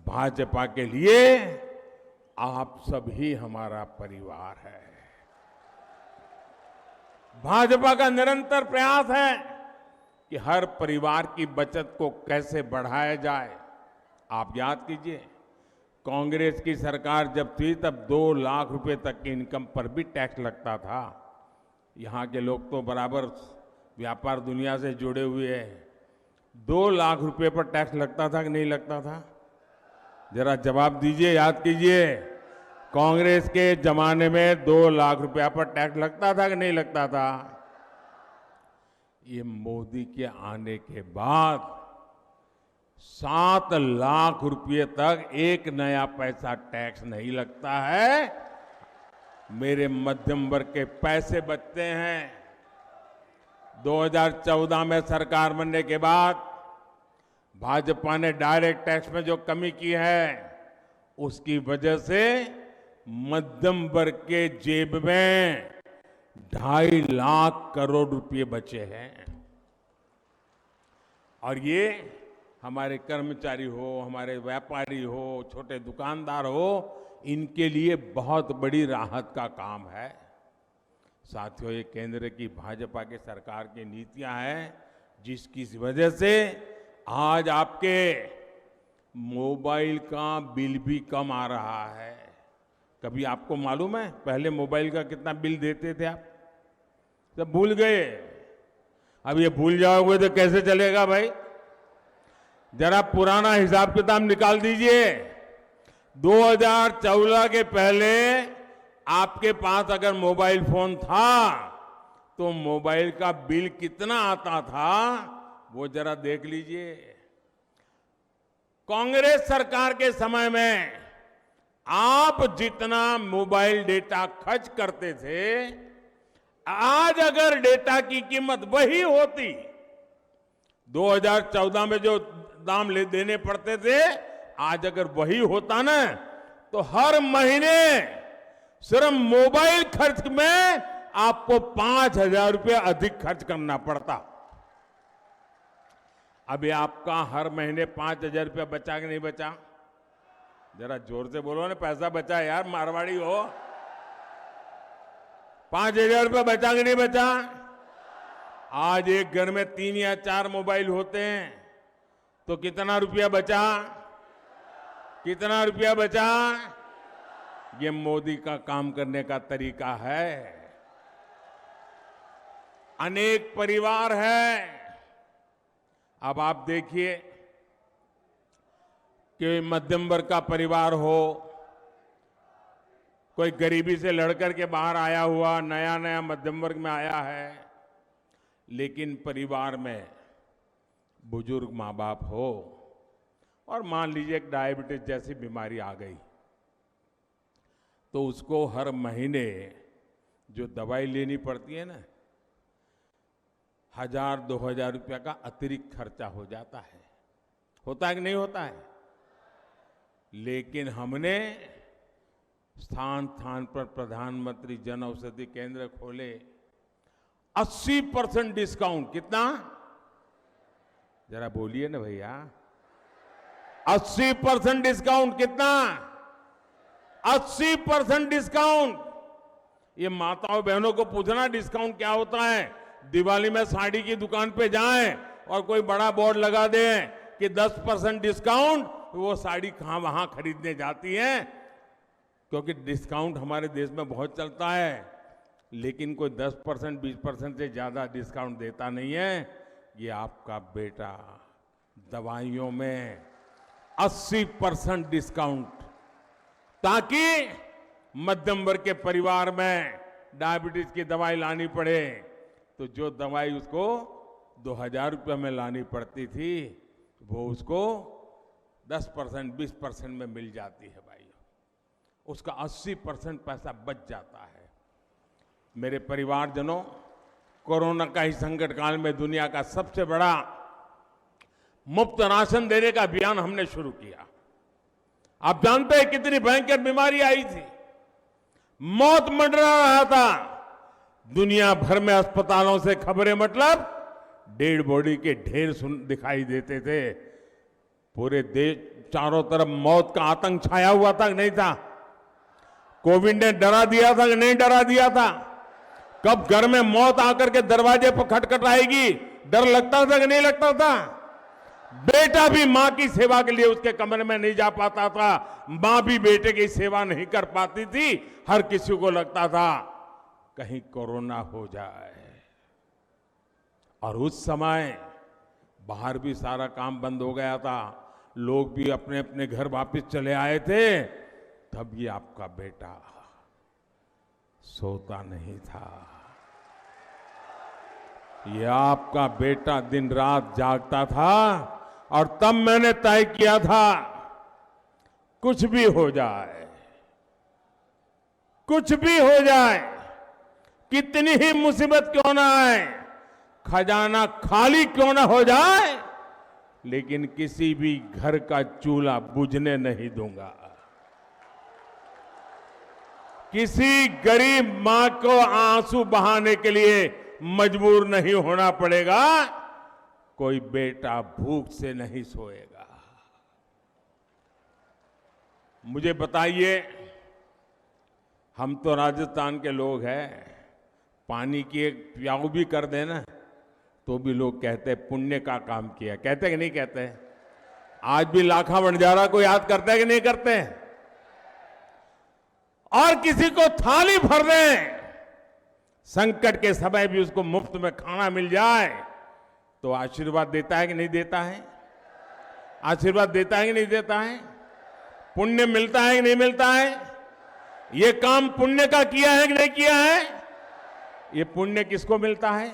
भाजपा के लिए आप सब ही हमारा परिवार है। भाजपा का निरंतर प्रयास है कि हर परिवार की बचत को कैसे बढ़ाया जाए। आप याद कीजिए, कांग्रेस की सरकार जब थी तब 2 लाख रुपए तक की इनकम पर भी टैक्स लगता था। यहाँ के लोग तो बराबर व्यापार दुनिया से जुड़े हुए हैं। 2 लाख रुपए पर टैक्स लगता था कि नहीं लगता था? जरा जवाब दीजिए, याद कीजिए। कांग्रेस के जमाने में 2 लाख रुपया पर टैक्स लगता था कि नहीं लगता था? ये मोदी के आने के बाद 7 लाख रुपये तक एक नया पैसा टैक्स नहीं लगता है। मेरे मध्यम वर्ग के पैसे बचते हैं। 2014 में सरकार बनने के बाद भाजपा ने डायरेक्ट टैक्स में जो कमी की है, उसकी वजह से मध्यम वर्ग के जेब में 2.5 लाख करोड़ रुपए बचे हैं। और ये हमारे कर्मचारी हो, हमारे व्यापारी हो, छोटे दुकानदार हो, इनके लिए बहुत बड़ी राहत का काम है। साथियों, ये केंद्र की भाजपा की सरकार की नीतियां हैं जिसकी वजह से आज आपके मोबाइल का बिल भी कम आ रहा है। कभी आपको मालूम है पहले मोबाइल का कितना बिल देते थे आप? सब भूल गए। अब ये भूल जाओगे तो कैसे चलेगा भाई? जरा पुराना हिसाब किताब निकाल दीजिए। 2014 के पहले आपके पास अगर मोबाइल फोन था तो मोबाइल का बिल कितना आता था वो जरा देख लीजिए। कांग्रेस सरकार के समय में आप जितना मोबाइल डेटा खर्च करते थे, आज अगर डेटा की कीमत वही होती, 2014 में जो दाम देने पड़ते थे, आज अगर वही होता ना, तो हर महीने सिर्फ मोबाइल खर्च में आपको 5,000 रुपये अधिक खर्च करना पड़ता। अभी आपका हर महीने 5,000 रुपया बचा कि नहीं बचा? जरा जोर से बोलो ना, पैसा बचा यार, मारवाड़ी हो। 5,000 रुपया बचा कि नहीं बचा? आज एक घर में 3 या 4 मोबाइल होते हैं तो कितना रुपया बचा? कितना रुपया बचा? ये मोदी का काम करने का तरीका है। अनेक परिवार है। अब आप देखिए कि मध्यम वर्ग का परिवार हो, कोई गरीबी से लड़कर के बाहर आया हुआ नया नया मध्यम वर्ग में आया है, लेकिन परिवार में बुजुर्ग माँ बाप हो और मान लीजिए एक डायबिटीज जैसी बीमारी आ गई, तो उसको हर महीने जो दवाई लेनी पड़ती है ना, 1,000-2,000 रुपया का अतिरिक्त खर्चा हो जाता है। होता है कि नहीं होता है? लेकिन हमने स्थान स्थान पर प्रधानमंत्री जन औषधि केंद्र खोले। 80% डिस्काउंट। कितना? जरा बोलिए ना भैया। 80% डिस्काउंट। कितना? 80% डिस्काउंट। ये माताओं बहनों को पूछना डिस्काउंट क्या होता है। दिवाली में साड़ी की दुकान पे जाएं और कोई बड़ा बोर्ड लगा दें कि 10% डिस्काउंट, वो साड़ी कहां वहां खरीदने जाती हैं, क्योंकि डिस्काउंट हमारे देश में बहुत चलता है, लेकिन कोई 10% 20% से ज्यादा डिस्काउंट देता नहीं है। ये आपका बेटा दवाइयों में 80% डिस्काउंट, ताकि मध्यम वर्ग के परिवार में डायबिटीज की दवाई लानी पड़े तो जो दवाई उसको 2,000 रुपये में लानी पड़ती थी, वो उसको 10% 20% में मिल जाती है भाई। उसका 80% पैसा बच जाता है। मेरे परिवारजनों, कोरोना का ही संकट काल में दुनिया का सबसे बड़ा मुफ्त राशन देने का अभियान हमने शुरू किया। आप जानते हैं कितनी भयंकर बीमारी आई थी, मौत मंडरा रहा था। दुनिया भर में अस्पतालों से खबरें, मतलब डेड बॉडी के ढेर दिखाई देते थे। पूरे देश चारों तरफ मौत का आतंक छाया हुआ था कि नहीं था? कोविड ने डरा दिया था कि नहीं डरा दिया था? कब घर में मौत आकर के दरवाजे पर खटखटाएगी, डर लगता था कि नहीं लगता था? बेटा भी मां की सेवा के लिए उसके कमरे में नहीं जा पाता था, मां भी बेटे की सेवा नहीं कर पाती थी। हर किसी को लगता था कहीं कोरोना हो जाए। और उस समय बाहर भी सारा काम बंद हो गया था, लोग भी अपने अपने घर वापस चले आए थे। तब ये आपका बेटा सोता नहीं था, ये आपका बेटा दिन रात जागता था। और तब मैंने तय किया था, कुछ भी हो जाए, कुछ भी हो जाए, कितनी ही मुसीबत क्यों ना आए, खजाना खाली क्यों ना हो जाए, लेकिन किसी भी घर का चूल्हा बुझने नहीं दूंगा। किसी गरीब मां को आंसू बहाने के लिए मजबूर नहीं होना पड़ेगा, कोई बेटा भूख से नहीं सोएगा। मुझे बताइए, हम तो राजस्थान के लोग हैं, पानी की एक प्याऊ भी कर देना तो भी लोग कहते हैं पुण्य का काम किया। कहते हैं कि नहीं कहते? आज भी लाखा बंजारा को याद करते हैं कि नहीं करते? और किसी को थाली भर दें, संकट के समय भी उसको मुफ्त में खाना मिल जाए तो आशीर्वाद देता है कि नहीं देता है? आशीर्वाद देता है कि नहीं देता है? पुण्य मिलता है कि नहीं मिलता है? ये काम पुण्य का किया है कि नहीं किया है? ये पुण्य किसको मिलता है?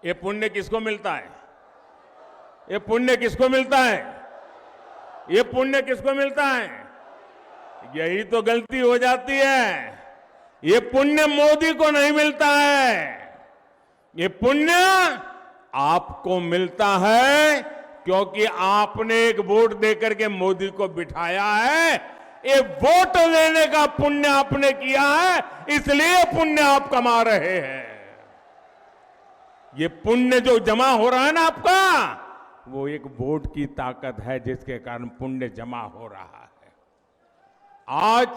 ये पुण्य किसको मिलता है? ये पुण्य किसको मिलता है? ये पुण्य किसको मिलता है? यही तो गलती हो जाती है। ये पुण्य मोदी को नहीं मिलता है, ये पुण्य आपको मिलता है, क्योंकि आपने एक वोट देकर के मोदी को बिठाया है। ये वोट लेने का पुण्य आपने किया है, इसलिए पुण्य आप कमा रहे हैं। ये पुण्य जो जमा हो रहा है ना आपका, वो एक वोट की ताकत है जिसके कारण पुण्य जमा हो रहा है। आज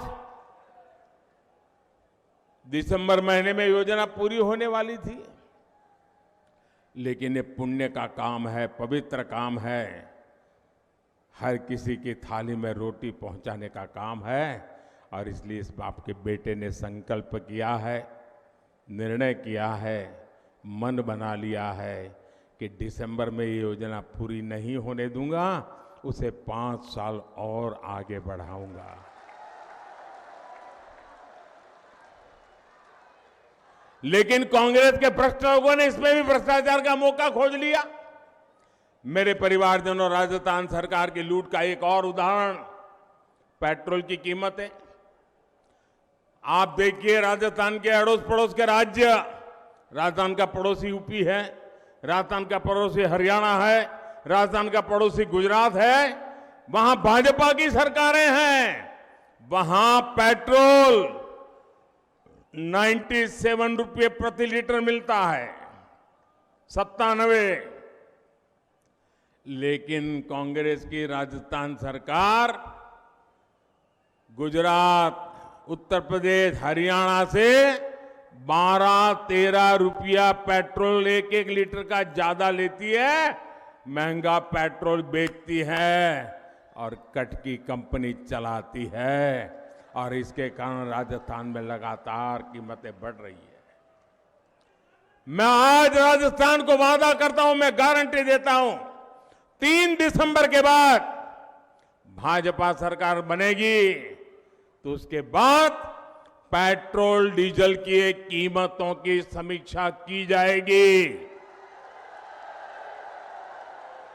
दिसंबर महीने में योजना पूरी होने वाली थी, लेकिन ये पुण्य का काम है, पवित्र काम है। हर किसी की थाली में रोटी पहुंचाने का काम है। और इसलिए इस बाप के बेटे ने संकल्प किया है, निर्णय किया है, मन बना लिया है कि दिसंबर में ये योजना पूरी नहीं होने दूंगा, उसे 5 साल और आगे बढ़ाऊंगा। लेकिन कांग्रेस के भ्रष्ट लोगों ने इसमें भी भ्रष्टाचार का मौका खोज लिया। मेरे परिवारजनों, राजस्थान सरकार की लूट का एक और उदाहरण पेट्रोल की कीमत है। आप देखिए, राजस्थान के अड़ोस पड़ोस के राज्य, राजस्थान का पड़ोसी यूपी है, राजस्थान का पड़ोसी हरियाणा है, राजस्थान का पड़ोसी गुजरात है, वहां भाजपा की सरकारें हैं। वहां पेट्रोल 97 रुपये प्रति लीटर मिलता है, 97। लेकिन कांग्रेस की राजस्थान सरकार गुजरात, उत्तर प्रदेश, हरियाणा से 12-13 रुपया पेट्रोल एक लीटर का ज्यादा लेती है, महंगा पेट्रोल बेचती है और कट की कंपनी चलाती है। और इसके कारण राजस्थान में लगातार कीमतें बढ़ रही है। मैं आज राजस्थान को वादा करता हूं, मैं गारंटी देता हूं, 3 दिसंबर के बाद भाजपा सरकार बनेगी तो उसके बाद पेट्रोल डीजल की कीमतों की समीक्षा की जाएगी।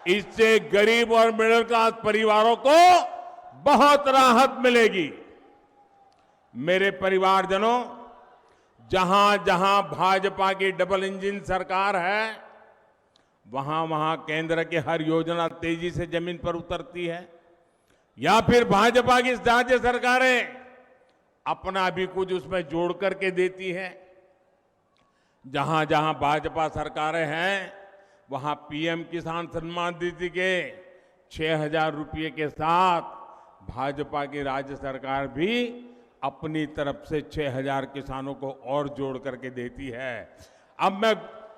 इससे गरीब और मिडिल क्लास परिवारों को बहुत राहत मिलेगी। मेरे परिवारजनों, जहां जहां भाजपा की डबल इंजन सरकार है, वहां वहां केंद्र की हर योजना तेजी से जमीन पर उतरती है, या फिर भाजपा की राज्य सरकारें अपना भी कुछ उसमें जोड़ करके देती है। जहां जहां भाजपा सरकारें हैं वहां पीएम किसान सम्मान निधि के 6,000 रुपये के साथ भाजपा की राज्य सरकार भी अपनी तरफ से 6,000 किसानों को और जोड़ करके देती है। अब मैं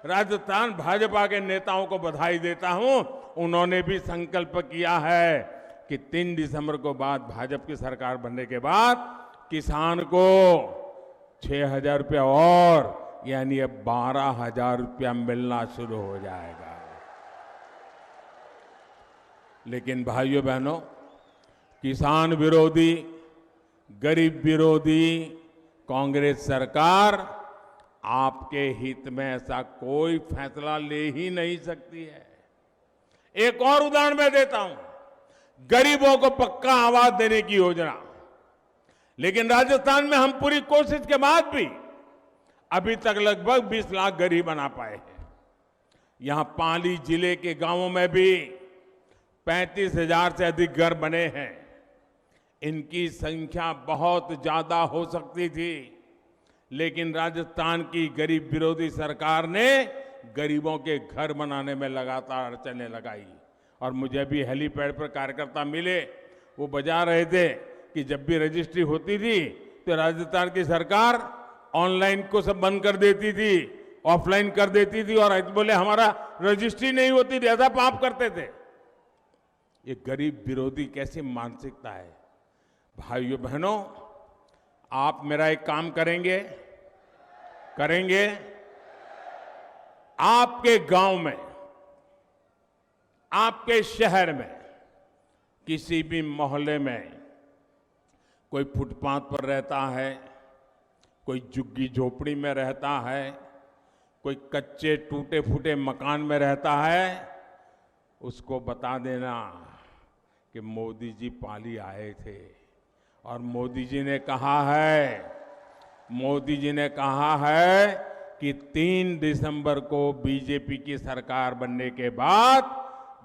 राजस्थान भाजपा के नेताओं को बधाई देता हूं। उन्होंने भी संकल्प किया है कि 3 दिसंबर को बाद भाजपा की सरकार बनने के बाद किसान को 6,000 रुपया और यानी अब 12,000 रुपया मिलना शुरू हो जाएगा। लेकिन भाइयों बहनों, किसान विरोधी, गरीब विरोधी कांग्रेस सरकार आपके हित में ऐसा कोई फैसला ले ही नहीं सकती है। एक और उदाहरण मैं देता हूं, गरीबों को पक्का आवास देने की योजना। लेकिन राजस्थान में हम पूरी कोशिश के बाद भी अभी तक लगभग 20 लाख गरीब बना पाए हैं। यहां पाली जिले के गांवों में भी 35,000 से अधिक घर बने हैं। इनकी संख्या बहुत ज्यादा हो सकती थी, लेकिन राजस्थान की गरीब विरोधी सरकार ने गरीबों के घर बनाने में लगातार अड़चनें लगाई। और मुझे भी हेलीपैड पर कार्यकर्ता मिले, वो बजा रहे थे कि जब भी रजिस्ट्री होती थी तो राजस्थान की सरकार ऑनलाइन को सब बंद कर देती थी, ऑफलाइन कर देती थी, और बोले हमारा रजिस्ट्री नहीं होती थी, ऐसा पाप करते थे। ये गरीब विरोधी कैसी मानसिकता है। भाइयों बहनों, आप मेरा एक काम करेंगे आपके गांव में, आपके शहर में, किसी भी मोहल्ले में कोई फुटपाथ पर रहता है, कोई झुग्गी झोपड़ी में रहता है, कोई कच्चे टूटे फूटे मकान में रहता है, उसको बता देना कि मोदी जी पाली आए थे और मोदी जी ने कहा है कि 3 दिसंबर को बीजेपी की सरकार बनने के बाद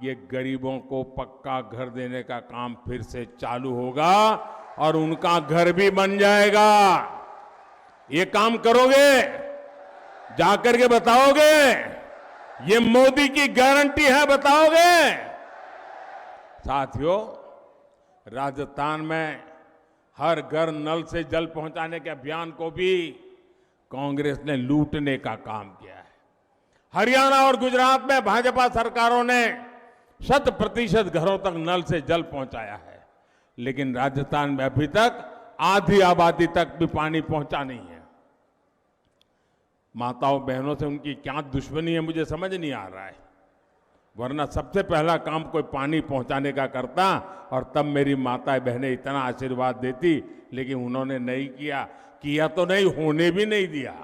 ये गरीबों को पक्का घर देने का काम फिर से चालू होगा और उनका घर भी बन जाएगा। ये काम करोगे? जाकर के बताओगे? ये मोदी की गारंटी है, बताओगे? साथियों, राजस्थान में हर घर नल से जल पहुंचाने के अभियान को भी कांग्रेस ने लूटने का काम किया है। हरियाणा और गुजरात में भाजपा सरकारों ने 100% घरों तक नल से जल पहुंचाया है, लेकिन राजस्थान में अभी तक आधी आबादी तक भी पानी पहुंचा नहीं है। माताओं बहनों से उनकी क्या दुश्मनी है मुझे समझ नहीं आ रहा है, वरना सबसे पहला काम कोई पानी पहुंचाने का करता और तब मेरी माताएं बहनें इतना आशीर्वाद देती, लेकिन उन्होंने नहीं किया तो नहीं, होने भी नहीं दिया।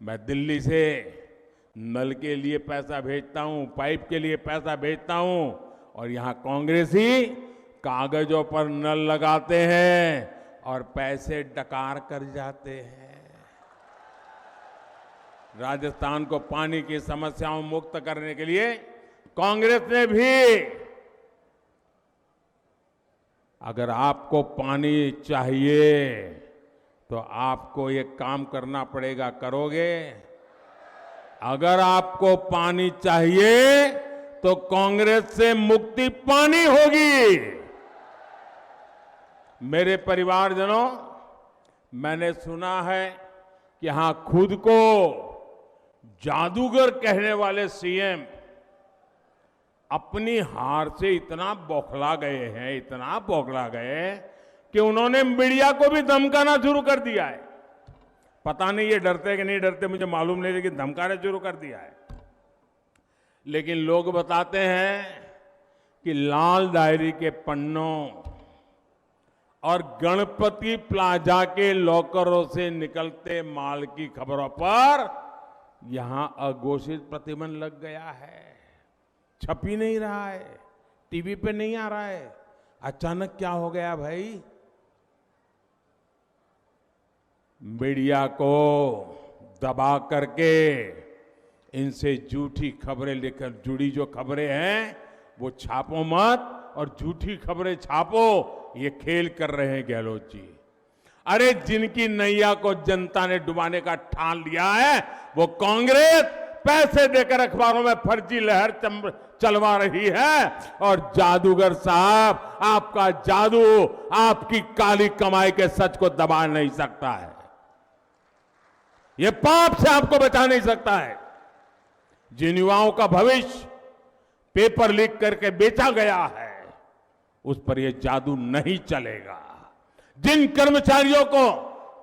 मैं दिल्ली से नल के लिए पैसा भेजता हूं, पाइप के लिए पैसा भेजता हूं, और यहां कांग्रेस ही कागजों पर नल लगाते हैं और पैसे डकार कर जाते हैं। राजस्थान को पानी की समस्याओं मुक्त करने के लिए कांग्रेस ने भी, अगर आपको पानी चाहिए तो आपको ये काम करना पड़ेगा, करोगे? अगर आपको पानी चाहिए तो कांग्रेस से मुक्ति पानी होगी। मेरे परिवारजनों, मैंने सुना है कि यहां खुद को जादूगर कहने वाले सीएम अपनी हार से इतना बौखला गए कि उन्होंने मीडिया को भी धमकाना शुरू कर दिया है। पता नहीं ये डरते कि नहीं डरते मुझे मालूम नहीं, लेकिन धमकाना शुरू कर दिया है। लेकिन लोग बताते हैं कि लाल डायरी के पन्नों और गणपति प्लाजा के लॉकरों से निकलते माल की खबरों पर यहां अघोषित प्रतिबंध लग गया है। छप ही नहीं रहा है, टीवी पे नहीं आ रहा है। अचानक क्या हो गया भाई? मीडिया को दबा करके इनसे झूठी खबरें लेकर जुड़ी जो खबरें हैं वो छापो मत, और झूठी खबरें छापो, ये खेल कर रहे हैं गहलोत जी। अरे जिनकी नैया को जनता ने डुबाने का ठान लिया है वो कांग्रेस पैसे देकर अखबारों में फर्जी लहर चलवा रही है। और जादूगर साहब, आपका जादू आपकी काली कमाई के सच को दबा नहीं सकता है, ये पाप से आपको बचा नहीं सकता है। जिन युवाओं का भविष्य पेपर लीक करके बेचा गया है, उस पर यह जादू नहीं चलेगा। जिन कर्मचारियों को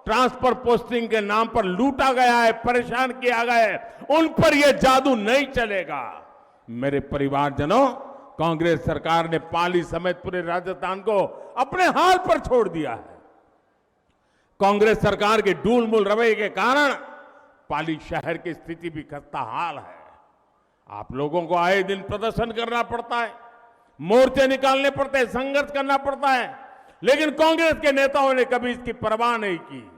ट्रांसफर पोस्टिंग के नाम पर लूटा गया है, परेशान किया गया है, उन पर यह जादू नहीं चलेगा। मेरे परिवारजनों, कांग्रेस सरकार ने पाली समेत पूरे राजस्थान को अपने हाल पर छोड़ दिया है। कांग्रेस सरकार के डूलमुल रवैये के कारण पाली शहर की स्थिति भी खस्ता हाल है। आप लोगों को आए दिन प्रदर्शन करना पड़ता है, मोर्चे निकालने पड़ते हैं, संघर्ष करना पड़ता है, लेकिन कांग्रेस के नेताओं ने कभी इसकी परवाह नहीं की।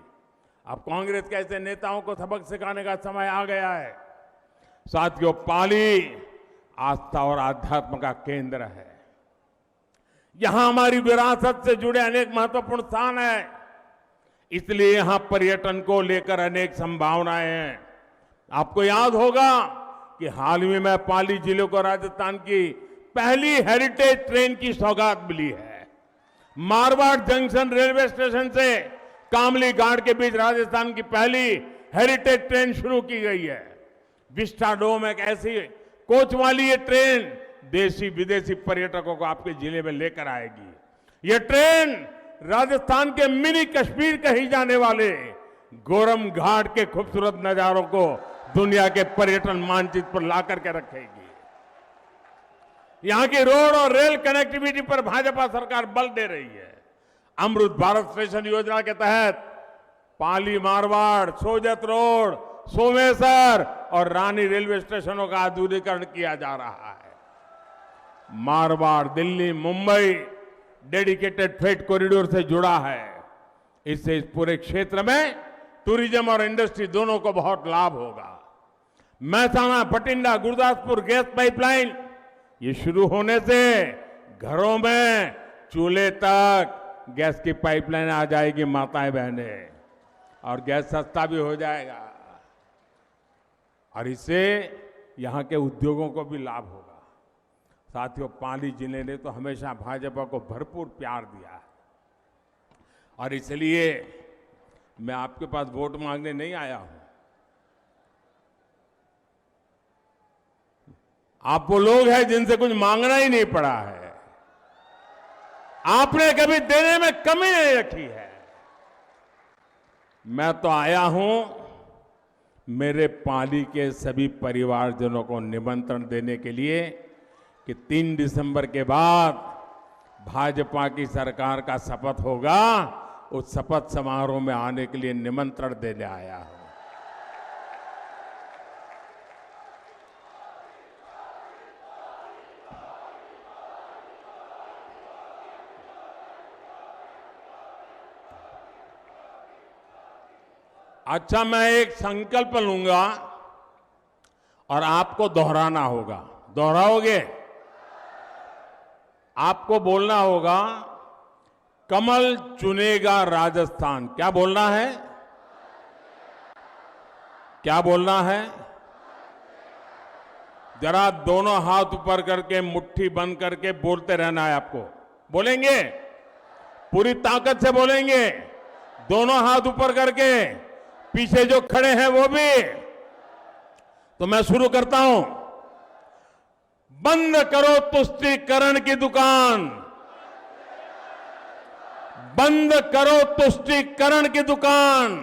अब कांग्रेस के ऐसे नेताओं को सबक सिखाने का समय आ गया है। साथियों, पाली आस्था और आध्यात्म का केंद्र है। यहां हमारी विरासत से जुड़े अनेक महत्वपूर्ण स्थान हैं, इसलिए यहां पर्यटन को लेकर अनेक संभावनाएं हैं। आपको याद होगा कि हाल ही में मैं पाली जिले को राजस्थान की पहली हेरिटेज ट्रेन की सौगात मिली है। मारवाड़ जंक्शन रेलवे स्टेशन से कामली घाट के बीच राजस्थान की पहली हेरिटेज ट्रेन शुरू की गई है। विस्टाडोम एक ऐसी कोच वाली ये ट्रेन देशी विदेशी पर्यटकों को आपके जिले में लेकर आएगी। ये ट्रेन राजस्थान के मिनी कश्मीर कही जाने वाले गोरम घाट के खूबसूरत नजारों को दुनिया के पर्यटन मानचित्र पर ला करके रखेगी। यहां की रोड और रेल कनेक्टिविटी पर भाजपा सरकार बल दे रही है। अमृत भारत स्टेशन योजना के तहत पाली मारवाड़, सोजत रोड, सोमेश्वर और रानी रेलवे स्टेशनों का आधुनिकीकरण किया जा रहा है। Marwar Delhi Mumbai dedicated freight corridor से जुड़ा है। इससे इस पूरे क्षेत्र में टूरिज्म और इंडस्ट्री दोनों को बहुत लाभ होगा। महसाना बठिंडा गुरदासपुर गैस पाइपलाइन ये शुरू होने से घरों में चूल्हे तक गैस की पाइपलाइन आ जाएगी माताएं बहनें, और गैस सस्ता भी हो जाएगा, और इससे यहां के उद्योगों को भी लाभ होगा। साथियों, पाली जिले ने तो हमेशा भाजपा को भरपूर प्यार दिया है, और इसलिए मैं आपके पास वोट मांगने नहीं आया हूं। आप वो लोग हैं जिनसे कुछ मांगना ही नहीं पड़ा है। आपने कभी देने में कमी नहीं रखी है। मैं तो आया हूं मेरे पाली के सभी परिवारजनों को निमंत्रण देने के लिए कि 3 दिसंबर के बाद भाजपा की सरकार का शपथ होगा, उस शपथ समारोह में आने के लिए निमंत्रण देने आया हूं। अच्छा, मैं एक संकल्प लूंगा और आपको दोहराना होगा। दोहराओगे? आपको बोलना होगा, कमल चुनेगा राजस्थान। क्या बोलना है? क्या बोलना है? जरा दोनों हाथ ऊपर करके मुट्ठी बंद करके बोलते रहना है आपको। बोलेंगे? पूरी ताकत से बोलेंगे, दोनों हाथ ऊपर करके, पीछे जो खड़े हैं वो भी। तो मैं शुरू करता हूं। बंद करो तुष्टीकरण की दुकान, बंद करो तुष्टीकरण की दुकान।